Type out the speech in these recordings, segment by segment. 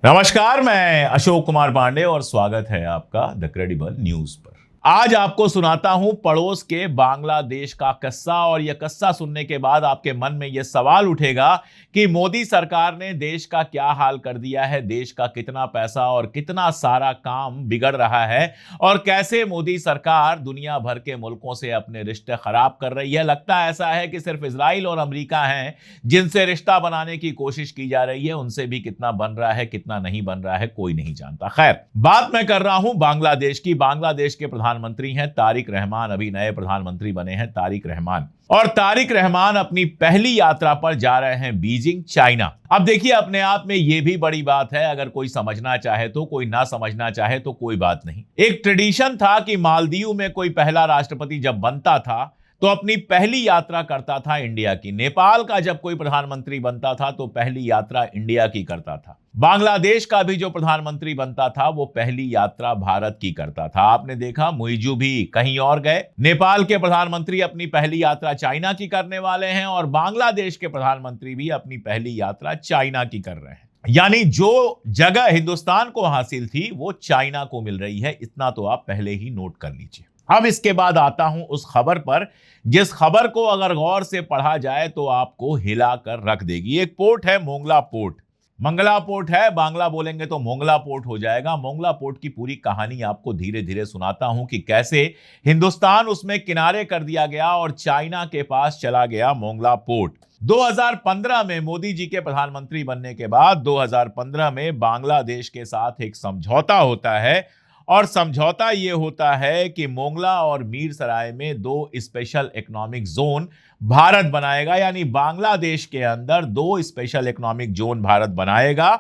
नमस्कार, मैं अशोक कुमार पांडे और स्वागत है आपका द क्रेडिबल न्यूज पर। आज आपको सुनाता हूं पड़ोस के बांग्लादेश का किस्सा। और यह किस्सा सुनने के बाद आपके मन में यह सवाल उठेगा कि मोदी सरकार ने देश का क्या हाल कर दिया है, देश का कितना पैसा और कितना सारा काम बिगड़ रहा है और कैसे मोदी सरकार दुनिया भर के मुल्कों से अपने रिश्ते खराब कर रही है। लगता ऐसा है कि सिर्फ इजराइल और अमेरिका हैं जिनसे रिश्ता बनाने की कोशिश की जा रही है, उनसे भी कितना बन रहा है कितना नहीं बन रहा है कोई नहीं जानता। खैर, बात मैं कर रहा हूं बांग्लादेश की। बांग्लादेश के प्रधानमंत्री हैं तारिक रहमान, अभी नए प्रधानमंत्री बने हैं तारिक रहमान। और तारिक रहमान अपनी पहली यात्रा पर जा रहे हैं बीजिंग, चाइना। अब देखिए, अपने आप में यह भी बड़ी बात है। अगर कोई समझना चाहे तो, कोई ना समझना चाहे तो कोई बात नहीं। एक ट्रेडिशन था कि मालदीव में कोई पहला राष्ट्रपति जब बनता था तो अपनी पहली यात्रा करता था इंडिया की। नेपाल का जब कोई प्रधानमंत्री बनता था तो पहली यात्रा इंडिया की करता था। बांग्लादेश का भी जो प्रधानमंत्री बनता था वो पहली यात्रा भारत की करता था। आपने देखा, मुइजू भी कहीं और गए। नेपाल के प्रधानमंत्री अपनी पहली यात्रा चाइना की करने वाले हैं और बांग्लादेश के प्रधानमंत्री भी अपनी पहली यात्रा चाइना की कर रहे हैं। यानी जो जगह हिंदुस्तान को हासिल थी वो चाइना को मिल रही है। इतना तो आप पहले ही नोट कर लीजिए। अब इसके बाद आता हूं उस खबर पर जिस खबर को अगर गौर से पढ़ा जाए तो आपको हिलाकर रख देगी। एक पोर्ट है मोंगला पोर्ट। मंगला पोर्ट है, बांग्ला बोलेंगे तो मोंगला पोर्ट हो जाएगा। मोंगला पोर्ट की पूरी कहानी आपको धीरे धीरे सुनाता हूं कि कैसे हिंदुस्तान उसमें किनारे कर दिया गया और चाइना के पास चला गया मोंगला पोर्ट। 2015 में मोदी जी के प्रधानमंत्री बनने के बाद 2015 में बांग्लादेश के साथ एक समझौता होता है और समझौता यह होता है कि मोंगला और मीरसराय में दो स्पेशल इकोनॉमिक जोन भारत बनाएगा। यानी बांग्लादेश के अंदर दो स्पेशल इकोनॉमिक जोन भारत बनाएगा।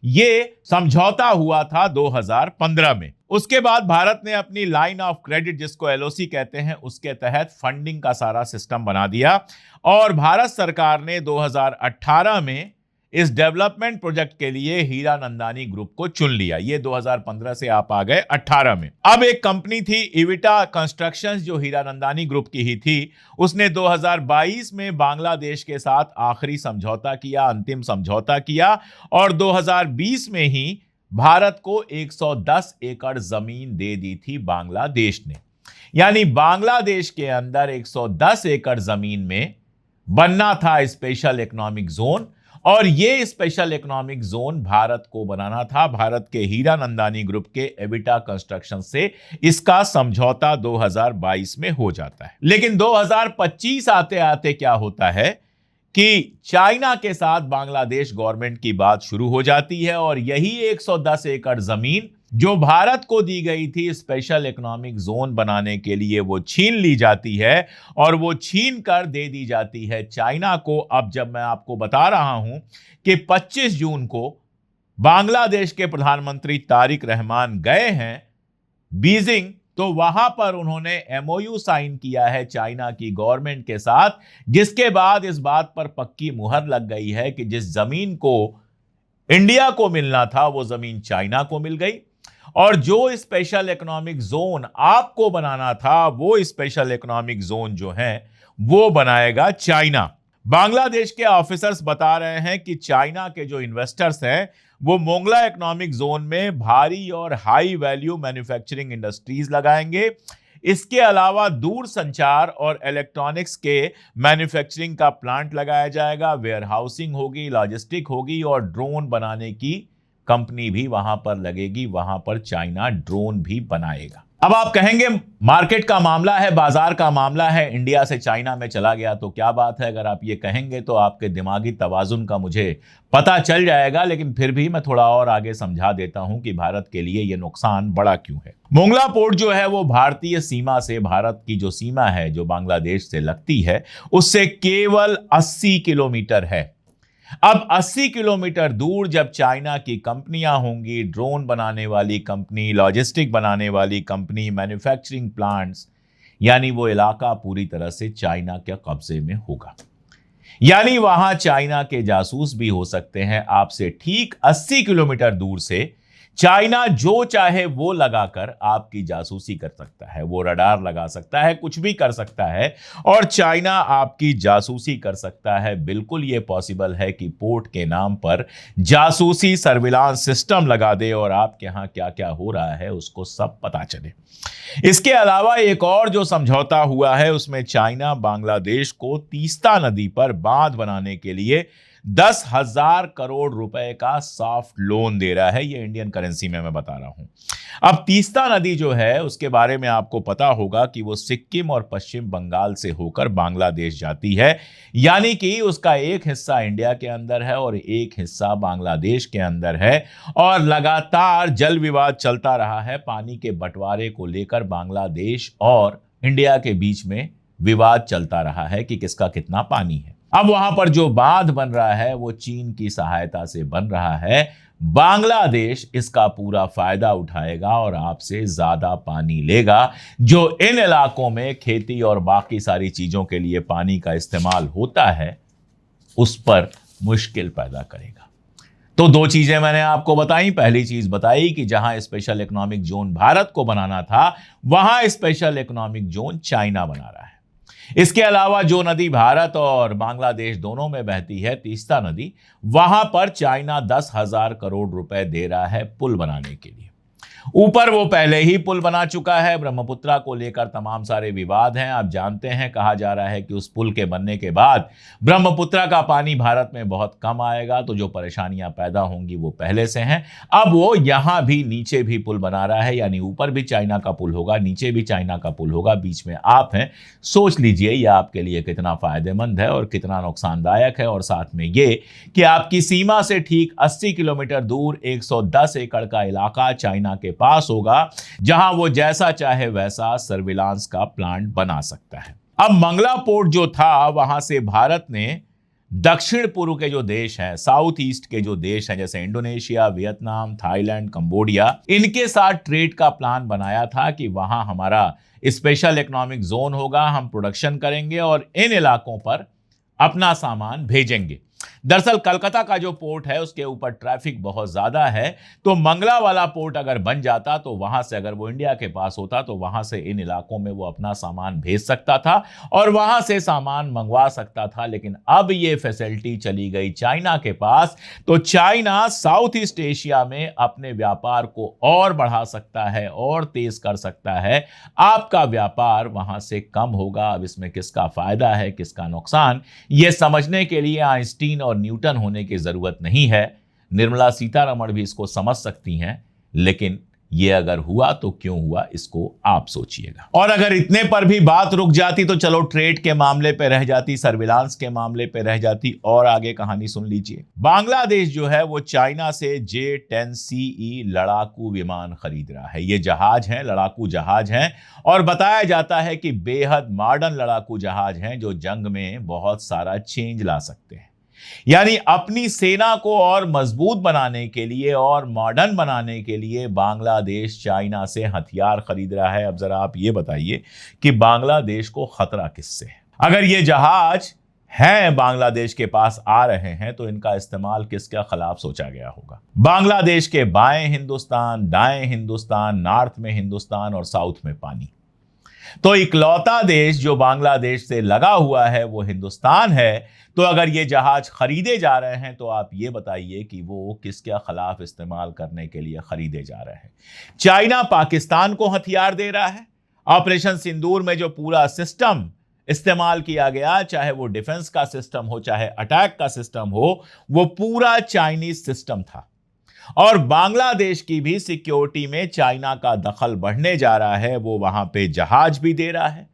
यह समझौता हुआ था 2015 में। उसके बाद भारत ने अपनी लाइन ऑफ क्रेडिट, जिसको एलओसी कहते हैं, उसके तहत फंडिंग का सारा सिस्टम बना दिया और भारत सरकार ने 2018 में इस डेवलपमेंट प्रोजेक्ट के लिए हीरानंदानी ग्रुप को चुन लिया। ये 2015 से आप आ गए 18 में। अब एक कंपनी थी इविटा कंस्ट्रक्शंस जो हीरानंदानी ग्रुप की ही थी, उसने 2022 में बांग्लादेश के साथ आखिरी समझौता किया, अंतिम समझौता किया और 2020 में ही भारत को 110 एकड़ जमीन दे दी थी बांग्लादेश ने। यानी बांग्लादेश के अंदर 110 एकड़ जमीन में बनना था स्पेशल इकोनॉमिक जोन और ये स्पेशल इकोनॉमिक जोन भारत को बनाना था। भारत के हीरानंदानी ग्रुप के एविटा कंस्ट्रक्शन से इसका समझौता 2022 में हो जाता है। लेकिन 2025 आते आते क्या होता है कि चाइना के साथ बांग्लादेश गवर्नमेंट की बात शुरू हो जाती है और यही 110 एकड़ जमीन जो भारत को दी गई थी स्पेशल इकोनॉमिक जोन बनाने के लिए, वो छीन ली जाती है और वो छीन कर दे दी जाती है चाइना को। अब जब मैं आपको बता रहा हूं कि 25 जून को बांग्लादेश के प्रधानमंत्री तारिक रहमान गए हैं बीजिंग, तो वहां पर उन्होंने एमओयू साइन किया है चाइना की गवर्नमेंट के साथ, जिसके बाद इस बात पर पक्की मुहर लग गई है कि जिस जमीन को इंडिया को मिलना था वो जमीन चाइना को मिल गई और जो स्पेशल इकोनॉमिक जोन आपको बनाना था वो स्पेशल इकोनॉमिक जोन जो है वो बनाएगा चाइना। बांग्लादेश के ऑफिसर्स बता रहे हैं कि चाइना के जो इन्वेस्टर्स हैं वो मोंगला इकोनॉमिक जोन में भारी और हाई वैल्यू मैन्युफैक्चरिंग इंडस्ट्रीज लगाएंगे। इसके अलावा दूर संचार और इलेक्ट्रॉनिक्स के मैन्युफैक्चरिंग का प्लांट लगाया जाएगा, वेयर हाउसिंग होगी, लॉजिस्टिक होगी और ड्रोन बनाने की कंपनी भी वहां पर लगेगी। वहां पर चाइना ड्रोन भी बनाएगा। अब आप कहेंगे मार्केट का मामला है, बाजार का मामला है, इंडिया से चाइना में चला गया तो क्या बात है। अगर आप ये कहेंगे तो आपके दिमागी तवाजुन का मुझे पता चल जाएगा, लेकिन फिर भी मैं थोड़ा और आगे समझा देता हूं कि भारत के लिए यह नुकसान बड़ा क्यों है। मोंगला पोर्ट जो है वो भारतीय सीमा से, भारत की जो सीमा है जो बांग्लादेश से लगती है, उससे केवल 80 किलोमीटर है। अब 80 किलोमीटर दूर जब चाइना की कंपनियां होंगी, ड्रोन बनाने वाली कंपनी, लॉजिस्टिक बनाने वाली कंपनी, मैन्युफैक्चरिंग प्लांट्स, यानी वो इलाका पूरी तरह से चाइना के कब्जे में होगा। यानी वहां चाइना के जासूस भी हो सकते हैं आपसे ठीक 80 किलोमीटर दूर से चाइना जो चाहे वो लगाकर आपकी जासूसी कर सकता है, वो रडार लगा सकता है, कुछ भी कर सकता है और चाइना आपकी जासूसी कर सकता है। बिल्कुल ये पॉसिबल है कि पोर्ट के नाम पर जासूसी सर्विलांस सिस्टम लगा दे और आपके यहां क्या क्या हो रहा है उसको सब पता चले। इसके अलावा एक और जो समझौता हुआ है उसमें चाइना बांग्लादेश को तीस्ता नदी पर बांध बनाने के लिए 10,000 करोड़ रुपए का सॉफ्ट लोन दे रहा है। ये इंडियन करेंसी में मैं बता रहा हूं। अब तीस्ता नदी जो है उसके बारे में आपको पता होगा कि वो सिक्किम और पश्चिम बंगाल से होकर बांग्लादेश जाती है, यानी कि उसका एक हिस्सा इंडिया के अंदर है और एक हिस्सा बांग्लादेश के अंदर है। और लगातार जल विवाद चलता रहा है। पानी के बंटवारे को लेकर बांग्लादेश और इंडिया के बीच में विवाद चलता रहा है कि किसका कितना पानी है। अब वहां पर जो बांध बन रहा है वो चीन की सहायता से बन रहा है। बांग्लादेश इसका पूरा फायदा उठाएगा और आपसे ज्यादा पानी लेगा, जो इन इलाकों में खेती और बाकी सारी चीजों के लिए पानी का इस्तेमाल होता है उस पर मुश्किल पैदा करेगा। तो दो चीजें मैंने आपको बताई। पहली चीज बताई कि जहां स्पेशल इकोनॉमिक जोन भारत को बनाना था वहां स्पेशल इकोनॉमिक जोन चाइना बना रहा है। इसके अलावा जो नदी भारत और बांग्लादेश दोनों में बहती है, तीस्ता नदी, वहां पर चाइना 10,000 करोड़ रुपए दे रहा है पुल बनाने के लिए। ऊपर वो पहले ही पुल बना चुका है। ब्रह्मपुत्रा को लेकर तमाम सारे विवाद हैं। आप जानते हैं, कहा जा रहा है कि उस पुल के बनने के बाद ब्रह्मपुत्रा का पानी भारत में बहुत कम आएगा, तो जो परेशानियां पैदा होंगी वो पहले से हैं। अब वो यहां भी नीचे भी पुल बना रहा है, यानी ऊपर भी चाइना का पुल होगा, नीचे भी चाइना का पुल होगा, बीच में आप हैं। सोच लीजिए ये आपके लिए कितना फायदेमंद है और कितना नुकसानदायक है। और साथ में ये कि आपकी सीमा से ठीक 80 किलोमीटर दूर 110 एकड़ का इलाका चाइना के पास होगा, जहां वो जैसा चाहे वैसा सर्विलांस का प्लांट बना सकता है। अब मंगला पोर्ट जो था, वहां से भारत ने दक्षिण पूर्व के जो देश हैं, साउथ ईस्ट के जो देश हैं, जैसे इंडोनेशिया, वियतनाम, थाईलैंड, कंबोडिया, इनके साथ ट्रेड का प्लान बनाया था कि वहां हमारा स्पेशल इकोनॉमिक जोन होगा, हम प्रोडक्शन करेंगे और इन इलाकों पर अपना सामान भेजेंगे। दरअसल कलकत्ता का जो पोर्ट है उसके ऊपर ट्रैफिक बहुत ज्यादा है, तो मंगला वाला पोर्ट अगर बन जाता तो वहां से, अगर वो इंडिया के पास होता तो वहां से इन इलाकों में वो अपना सामान भेज सकता था और वहां से सामान मंगवा सकता था। लेकिन अब ये फैसिलिटी चली गई चाइना के पास, तो चाइना साउथ ईस्ट एशिया में अपने व्यापार को और बढ़ा सकता है और तेज कर सकता है। आपका व्यापार वहां से कम होगा। अब इसमें किसका फायदा है, किसका नुकसान, यह समझने के लिए आइंस्टीन और न्यूटन होने की जरूरत नहीं है। निर्मला सीतारमण भी इसको समझ सकती हैं, लेकिन ये अगर हुआ तो क्यों हुआ, इसको आप सोचिएगा। और अगर इतने पर भी बात रुक जाती तो चलो ट्रेड के मामले पे रह जाती, सर्विलांस के मामले पे रह जाती, और आगे कहानी सुन लीजिए। बांग्लादेश जो है वो चाइना से J-10CE लड़ाकू विमान खरीद रहा है। ये जहाज हैं, लड़ाकू जहाज हैं, और बताया जाता है कि बेहद मॉडर्न लड़ाकू जहाज हैं जो जंग में बहुत सारा चेंज ला सकते हैं। यानी अपनी सेना को और मजबूत बनाने के लिए और मॉडर्न बनाने के लिए बांग्लादेश चाइना से हथियार खरीद रहा है। अब जरा आप ये बताइए कि बांग्लादेश को खतरा किससे है? अगर ये जहाज हैं बांग्लादेश के पास आ रहे हैं तो इनका इस्तेमाल किसके खिलाफ सोचा गया होगा? बांग्लादेश के बाएं हिंदुस्तान, दाएं हिंदुस्तान, नॉर्थ में हिंदुस्तान और साउथ में पानी। तो इकलौता देश जो बांग्लादेश से लगा हुआ है वो हिंदुस्तान है। तो अगर ये जहाज खरीदे जा रहे हैं तो आप ये बताइए कि वो किसके खिलाफ इस्तेमाल करने के लिए खरीदे जा रहे हैं? चाइना पाकिस्तान को हथियार दे रहा है। ऑपरेशन सिंदूर में जो पूरा सिस्टम इस्तेमाल किया गया, चाहे वो डिफेंस का सिस्टम हो, चाहे अटैक का सिस्टम हो, वो पूरा चाइनीज सिस्टम था। और बांग्लादेश की भी सिक्योरिटी में चाइना का दखल बढ़ने जा रहा है। वो वहां पे जहाज भी दे रहा है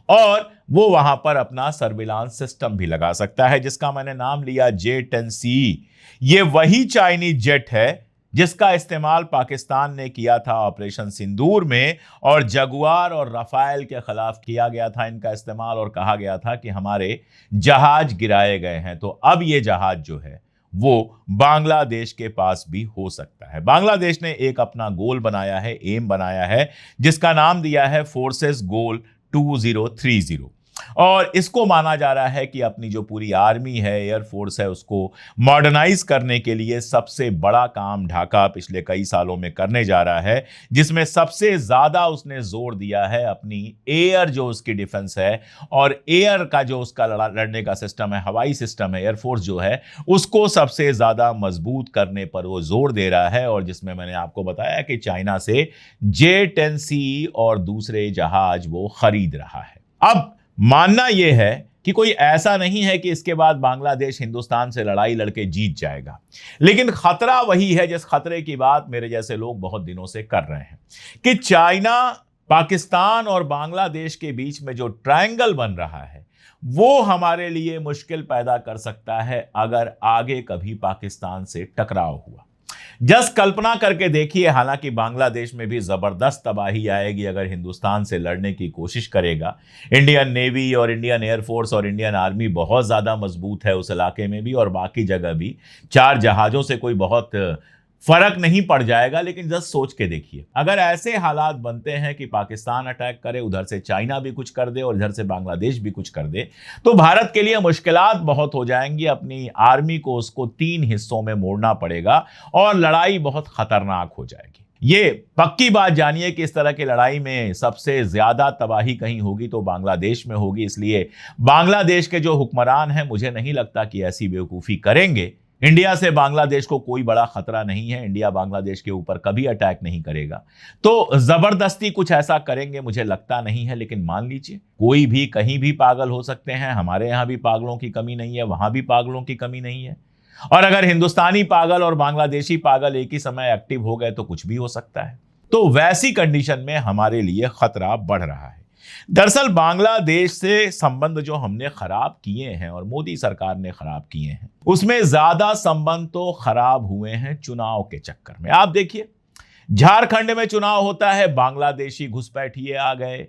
और वो वहां पर अपना सर्विलांस सिस्टम भी लगा सकता है, जिसका मैंने नाम लिया J-10CE। ये वही चाइनीज जेट है जिसका इस्तेमाल पाकिस्तान ने किया था ऑपरेशन सिंदूर में, और जगुआर और रफाल के खिलाफ किया गया था इनका इस्तेमाल, और कहा गया था कि हमारे जहाज गिराए गए हैं। तो अब ये जहाज जो है वो बांग्लादेश के पास भी हो सकता है। बांग्लादेश ने एक अपना गोल बनाया है, एम बनाया है, जिसका नाम दिया है फोर्सेस गोल 2030। और इसको माना जा रहा है कि अपनी जो पूरी आर्मी है, एयरफोर्स है, उसको मॉडर्नाइज करने के लिए सबसे बड़ा काम ढाका पिछले कई सालों में करने जा रहा है, जिसमें सबसे ज्यादा उसने जोर दिया है अपनी एयर जो उसकी डिफेंस है और एयर का जो उसका लड़ने का सिस्टम है, हवाई सिस्टम है, एयरफोर्स जो है उसको सबसे ज्यादा मजबूत करने पर वो जोर दे रहा है। और जिसमें मैंने आपको बताया कि चाइना से J-10C और दूसरे जहाज वो खरीद रहा है। अब मानना यह है कि कोई ऐसा नहीं है कि इसके बाद बांग्लादेश हिंदुस्तान से लड़ाई लड़के जीत जाएगा, लेकिन खतरा वही है जिस खतरे की बात मेरे जैसे लोग बहुत दिनों से कर रहे हैं कि चाइना, पाकिस्तान और बांग्लादेश के बीच में जो ट्रायंगल बन रहा है वो हमारे लिए मुश्किल पैदा कर सकता है अगर आगे कभी पाकिस्तान से टकराव हुआ। जस्ट कल्पना करके देखिए, हालांकि बांग्लादेश में भी जबरदस्त तबाही आएगी अगर हिंदुस्तान से लड़ने की कोशिश करेगा। इंडियन नेवी और इंडियन एयरफोर्स और इंडियन आर्मी बहुत ज्यादा मजबूत है उस इलाके में भी और बाकी जगह भी। 4 जहाजों से कोई बहुत फर्क नहीं पड़ जाएगा, लेकिन जस्ट सोच के देखिए, अगर ऐसे हालात बनते हैं कि पाकिस्तान अटैक करे, उधर से चाइना भी कुछ कर दे और इधर से बांग्लादेश भी कुछ कर दे, तो भारत के लिए मुश्किलात बहुत हो जाएंगी। अपनी आर्मी को उसको 3 हिस्सों में मोड़ना पड़ेगा और लड़ाई बहुत खतरनाक हो जाएगी। ये पक्की बात जानिए कि इस तरह की लड़ाई में सबसे ज्यादा तबाही कहीं होगी तो बांग्लादेश में होगी। इसलिए बांग्लादेश के जो हुक्मरान हैं, मुझे नहीं लगता कि ऐसी बेवकूफी करेंगे। इंडिया से बांग्लादेश को कोई बड़ा खतरा नहीं है, इंडिया बांग्लादेश के ऊपर कभी अटैक नहीं करेगा, तो जबरदस्ती कुछ ऐसा करेंगे मुझे लगता नहीं है। लेकिन मान लीजिए, कोई भी कहीं भी पागल हो सकते हैं, हमारे यहां भी पागलों की कमी नहीं है, वहां भी पागलों की कमी नहीं है। और अगर हिंदुस्तानी पागल और बांग्लादेशी पागल एक ही समय एक्टिव हो गए तो कुछ भी हो सकता है। तो वैसी कंडीशन में हमारे लिए खतरा बढ़ रहा है। दरअसल बांग्लादेश से संबंध जो हमने खराब किए हैं और मोदी सरकार ने खराब किए हैं, उसमें ज्यादा संबंध तो खराब हुए हैं चुनाव के चक्कर में। आप देखिए, झारखंड में चुनाव होता है, बांग्लादेशी घुसपैठिए आ गए।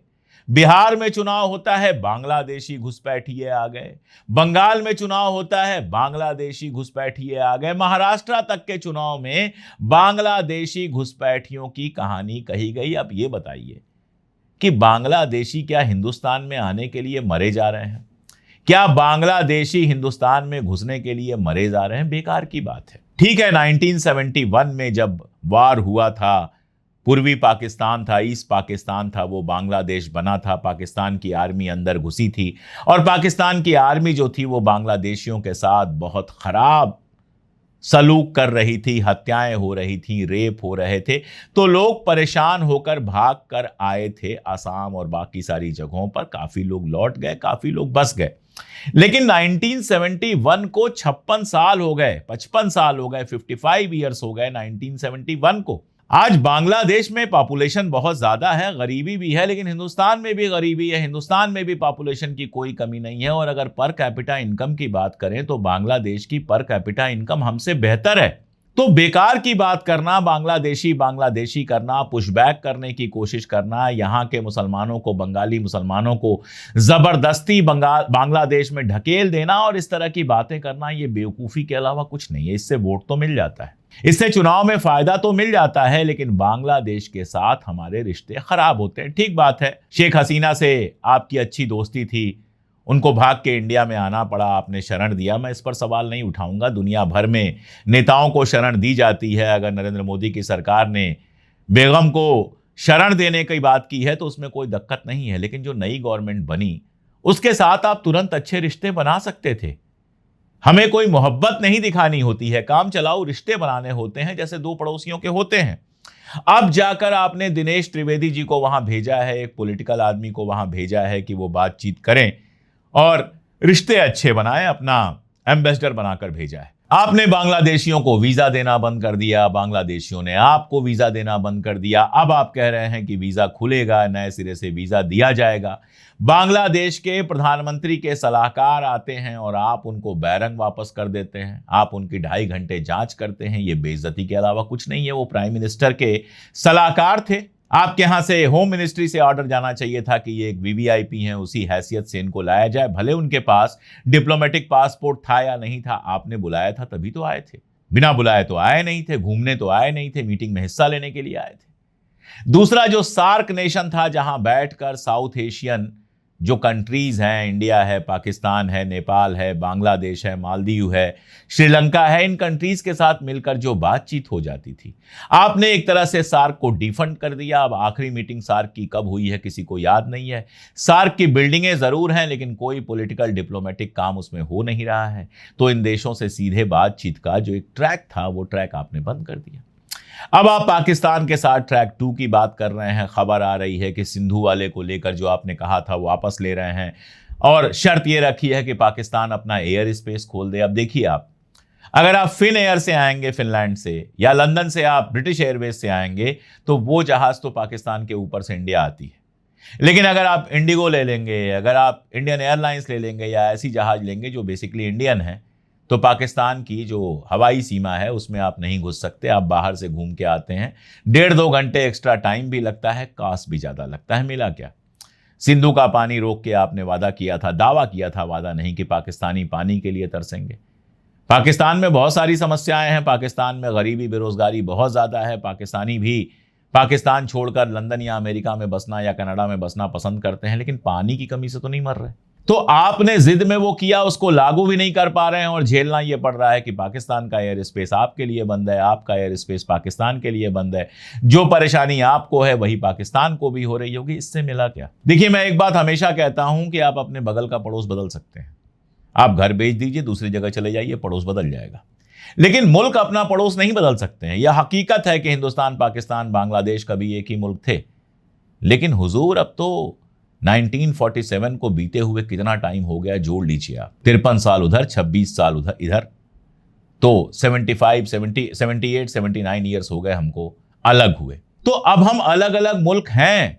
बिहार में चुनाव होता है, बांग्लादेशी घुसपैठिए आ गए। बंगाल में चुनाव होता है, बांग्लादेशी घुसपैठिए आ गए। महाराष्ट्र तक के चुनाव में बांग्लादेशी घुसपैठियों की कहानी कही गई। अब ये बताइए कि बांग्लादेशी क्या हिंदुस्तान में आने के लिए मरे जा रहे हैं? क्या बांग्लादेशी हिंदुस्तान में घुसने के लिए मरे जा रहे हैं? बेकार की बात है। ठीक है, 1971 में जब वार हुआ था, पूर्वी पाकिस्तान था, ईस्ट पाकिस्तान था, वो बांग्लादेश बना था, पाकिस्तान की आर्मी अंदर घुसी थी और पाकिस्तान की आर्मी जो थी वो बांग्लादेशियों के साथ बहुत खराब सलूक कर रही थी, हत्याएं हो रही थी, रेप हो रहे थे। तो लोग परेशान होकर भाग कर आए थे असम और बाकी सारी जगहों पर। काफी लोग लौट गए, काफी लोग बस गए। लेकिन 1971 को 56 साल हो गए, 55 साल हो गए, 55 ईयर्स हो गए 1971 को। आज बांग्लादेश में पॉपुलेशन बहुत ज्यादा है, गरीबी भी है, लेकिन हिंदुस्तान में भी गरीबी है, हिंदुस्तान में भी पॉपुलेशन की कोई कमी नहीं है। और अगर पर कैपिटा इनकम की बात करें तो बांग्लादेश की पर कैपिटा इनकम हमसे बेहतर है। तो बेकार की बात करना, बांग्लादेशी करना, पुशबैक करने की कोशिश करना, यहाँ के मुसलमानों को, बंगाली मुसलमानों को जबरदस्ती बांग्लादेश में ढकेल देना और इस तरह की बातें करना, ये बेवकूफी के अलावा कुछ नहीं है। इससे वोट तो मिल जाता है, इससे चुनाव में फायदा तो मिल जाता है, लेकिन बांग्लादेश के साथ हमारे रिश्ते खराब होते हैं। ठीक बात है, शेख हसीना से आपकी अच्छी दोस्ती थी, उनको भाग के इंडिया में आना पड़ा, आपने शरण दिया, मैं इस पर सवाल नहीं उठाऊंगा। दुनिया भर में नेताओं को शरण दी जाती है। अगर नरेंद्र मोदी की सरकार ने बेगम को शरण देने की बात की है तो उसमें कोई दिक्कत नहीं है, लेकिन जो नई गवर्नमेंट बनी उसके साथ आप तुरंत अच्छे रिश्ते बना सकते थे। हमें कोई मोहब्बत नहीं दिखानी होती है, काम चलाओ रिश्ते बनाने होते हैं, जैसे 2 पड़ोसियों के होते हैं। अब जाकर आपने दिनेश त्रिवेदी जी को वहां भेजा है, एक पॉलिटिकल आदमी को वहां भेजा है कि वो बातचीत करें और रिश्ते अच्छे बनाएं, अपना एम्बेसडर बनाकर भेजा है। आपने बांग्लादेशियों को वीजा देना बंद कर दिया, बांग्लादेशियों ने आपको वीजा देना बंद कर दिया। अब आप कह रहे हैं कि वीजा खुलेगा, नए सिरे से वीजा दिया जाएगा। बांग्लादेश के प्रधानमंत्री के सलाहकार आते हैं और आप उनको बैरंग वापस कर देते हैं, आप उनकी 2.5 घंटे जांच करते हैं। ये बेइज्जती के अलावा कुछ नहीं है। वो प्राइम मिनिस्टर के सलाहकार थे, आपके यहां से होम मिनिस्ट्री से ऑर्डर जाना चाहिए था कि ये एक वीवीआईपी हैं, उसी हैसियत से इनको लाया जाए। भले उनके पास डिप्लोमेटिक पासपोर्ट था या नहीं था, आपने बुलाया था तभी तो आए थे, बिना बुलाए तो आए नहीं थे, घूमने तो आए नहीं थे, मीटिंग में हिस्सा लेने के लिए आए थे। दूसरा, जो सार्क नेशन था, जहां बैठकर साउथ एशियन जो कंट्रीज हैं, इंडिया है, पाकिस्तान है, नेपाल है, बांग्लादेश है, मालदीव है, श्रीलंका है, इन कंट्रीज के साथ मिलकर जो बातचीत हो जाती थी, आपने एक तरह से सार्क को डिफंड कर दिया। अब आखिरी मीटिंग सार्क की कब हुई है किसी को याद नहीं है। सार्क की बिल्डिंगें जरूर हैं, लेकिन कोई पॉलिटिकल डिप्लोमेटिक काम उसमें हो नहीं रहा है। तो इन देशों से सीधे बातचीत का जो एक ट्रैक था, वो ट्रैक आपने बंद कर दिया। अब आप पाकिस्तान के साथ ट्रैक 2 की बात कर रहे हैं। खबर आ रही है कि सिंधु वाले को लेकर जो आपने कहा था वो वापस ले रहे हैं, और शर्त ये रखी है कि पाकिस्तान अपना एयर स्पेस खोल दे। अब देखिए, आप अगर आप फिन एयर से आएंगे फिनलैंड से, या लंदन से आप ब्रिटिश एयरवेज से आएंगे, तो वो जहाज तो पाकिस्तान के ऊपर से इंडिया आती है। लेकिन अगर आप इंडिगो ले लेंगे, अगर आप इंडियन एयरलाइंस ले लेंगे, या ऐसी जहाज लेंगे जो बेसिकली इंडियन है, तो पाकिस्तान की जो हवाई सीमा है उसमें आप नहीं घुस सकते। आप बाहर से घूम के आते हैं, 1.5-2 घंटे एक्स्ट्रा टाइम भी लगता है, कॉस्ट भी ज्यादा लगता है। मिला क्या? सिंधु का पानी रोक के आपने वादा किया था, दावा किया था, वादा नहीं, कि पाकिस्तानी पानी के लिए तरसेंगे। पाकिस्तान में बहुत सारी समस्याएं हैं। पाकिस्तान में गरीबी, बेरोजगारी बहुत ज्यादा है। पाकिस्तानी भी पाकिस्तान छोड़कर लंदन या अमेरिका में बसना या कनाडा में बसना पसंद करते हैं, लेकिन पानी की कमी से तो नहीं मर रहे। तो आपने जिद में वो किया, उसको लागू भी नहीं कर पा रहे हैं, और झेलना ये पड़ रहा है कि पाकिस्तान का एयर स्पेस आपके लिए बंद है, आपका एयर स्पेस पाकिस्तान के लिए बंद है। जो परेशानी आपको है वही पाकिस्तान को भी हो रही होगी। इससे मिला क्या? देखिए, मैं एक बात हमेशा कहता हूं कि आप अपने बगल का पड़ोस बदल सकते हैं। आप घर बेच दीजिए, दूसरी जगह चले जाइए, पड़ोस बदल जाएगा। लेकिन मुल्क अपना पड़ोस नहीं बदल सकते हैं। यह हकीकत है कि हिंदुस्तान, पाकिस्तान, बांग्लादेश कभी एक ही मुल्क थे, लेकिन हुजूर अब तो 1947 को बीते हुए कितना टाइम हो गया, जोड़ लीजिए आप। 53 साल उधर, 26 साल उधर, इधर, तो 75, 70, 78, 79 ईयर्स हो गए हमको अलग हुए। तो अब हम अलग अलग मुल्क हैं।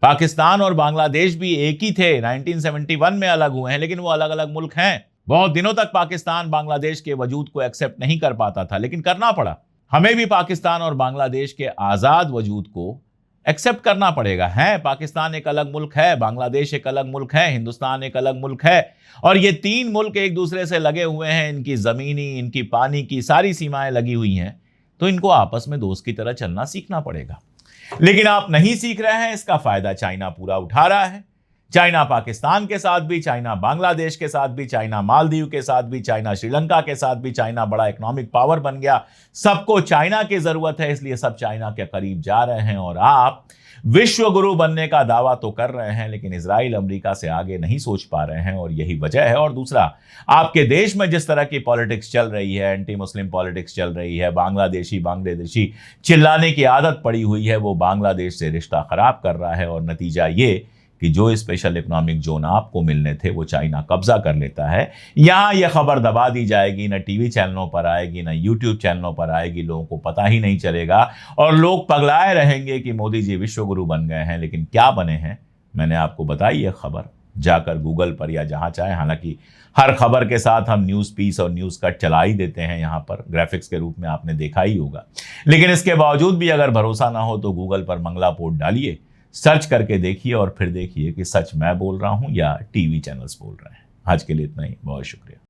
पाकिस्तान और बांग्लादेश भी एक ही थे, 1971 में अलग हुए हैं, लेकिन वो अलग अलग मुल्क हैं। बहुत दिनों तक पाकिस्तान बांग्लादेश के वजूद को एक्सेप्ट नहीं कर पाता था, लेकिन करना पड़ा। हमें भी पाकिस्तान और बांग्लादेश के आजाद वजूद को एक्सेप्ट करना पड़ेगा। है, पाकिस्तान एक अलग मुल्क है, बांग्लादेश एक अलग मुल्क है, हिंदुस्तान एक अलग मुल्क है, और ये 3 मुल्क एक दूसरे से लगे हुए हैं। इनकी जमीनी, इनकी पानी की सारी सीमाएं लगी हुई हैं, तो इनको आपस में दोस्त की तरह चलना सीखना पड़ेगा। लेकिन आप नहीं सीख रहे हैं। इसका फायदा चाइना पूरा उठा रहा है। चाइना पाकिस्तान के साथ भी, चाइना बांग्लादेश के साथ भी, चाइना मालदीव के साथ भी, चाइना श्रीलंका के साथ भी। चाइना बड़ा इकोनॉमिक पावर बन गया, सबको चाइना की जरूरत है, इसलिए सब चाइना के करीब जा रहे हैं। और आप विश्व गुरु बनने का दावा तो कर रहे हैं, लेकिन इजराइल अमेरिका से आगे नहीं सोच पा रहे हैं, और यही वजह है। और दूसरा, आपके देश में जिस तरह की पॉलिटिक्स चल रही है, एंटी मुस्लिम पॉलिटिक्स चल रही है, बांग्लादेशी चिल्लाने की आदत पड़ी हुई है, वो बांग्लादेश से रिश्ता खराब कर रहा है। और नतीजा ये कि जो स्पेशल इकोनॉमिक जोन आपको मिलने थे वो चाइना कब्जा कर लेता है। यहां यह खबर दबा दी जाएगी, ना टीवी चैनलों पर आएगी, ना यूट्यूब चैनलों पर आएगी, लोगों को पता ही नहीं चलेगा, और लोग पगलाए रहेंगे कि मोदी जी विश्व गुरु बन गए हैं। लेकिन क्या बने हैं, मैंने आपको बताई है खबर, जाकर गूगल पर या जहां चाहे। हालांकि हर खबर के साथ हम न्यूज़ पीस और न्यूज़ कट चला ही देते हैं, यहाँ पर ग्राफिक्स के रूप में आपने देखा ही होगा। लेकिन इसके बावजूद भी अगर भरोसा ना हो तो गूगल पर मंगला पोर्ट डालिए, सर्च करके देखिए, और फिर देखिए कि सच मैं बोल रहा हूं या टीवी चैनल्स बोल रहे हैं। आज के लिए इतना ही, बहुत शुक्रिया।